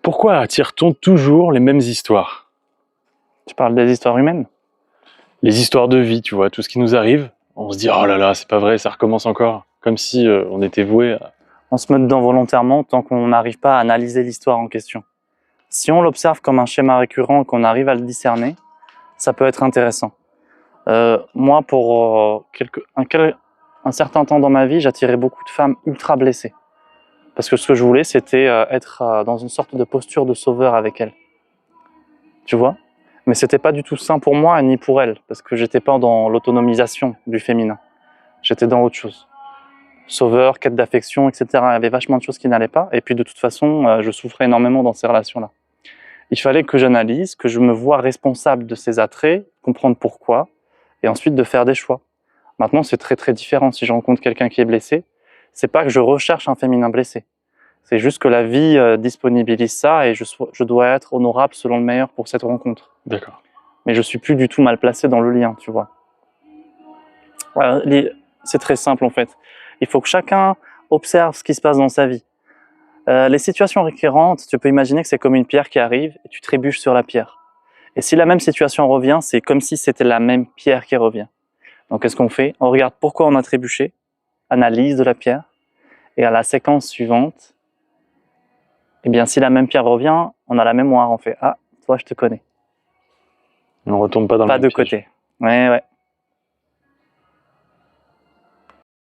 Pourquoi attire-t-on toujours les mêmes histoires? Tu parles des histoires humaines? Les histoires de vie, tu vois, tout ce qui nous arrive, on se dit oh là là, c'est pas vrai, ça recommence encore, comme si on était voué à... On se met dedans volontairement tant qu'on n'arrive pas à analyser l'histoire en question. Si on l'observe comme un schéma récurrent et qu'on arrive à le discerner, ça peut être intéressant. Moi, pour un certain temps dans ma vie, j'attirais beaucoup de femmes ultra blessées. Parce que ce que je voulais, c'était être dans une sorte de posture de sauveur avec elles. Tu vois? Mais c'était pas du tout sain pour moi ni pour elles, parce que j'étais pas dans l'autonomisation du féminin. J'étais dans autre chose. Sauveur, quête d'affection, etc. Il y avait vachement de choses qui n'allaient pas. Et puis de toute façon, je souffrais énormément dans ces relations-là. Il fallait que j'analyse, que je me vois responsable de ces attraits, comprendre pourquoi, et ensuite de faire des choix. Maintenant, c'est très très différent. Si je rencontre quelqu'un qui est blessé, c'est pas que je recherche un féminin blessé. C'est juste que la vie disponibilise ça et je dois être honorable selon le meilleur pour cette rencontre. D'accord. Mais je suis plus du tout mal placé dans le lien, tu vois. C'est très simple en fait. Il faut que chacun observe ce qui se passe dans sa vie. Les situations récurrentes, tu peux imaginer que c'est comme une pierre qui arrive et tu trébuches sur la pierre. Et si la même situation revient, c'est comme si c'était la même pierre qui revient. Donc qu'est-ce qu'on fait? On regarde pourquoi on a trébuché, analyse de la pierre, et à la séquence suivante, eh bien si la même pierre revient, on a la mémoire, on fait « Ah, toi je te connais ». On retombe pas dans le Pas même de piège. côté. Ouais, ouais.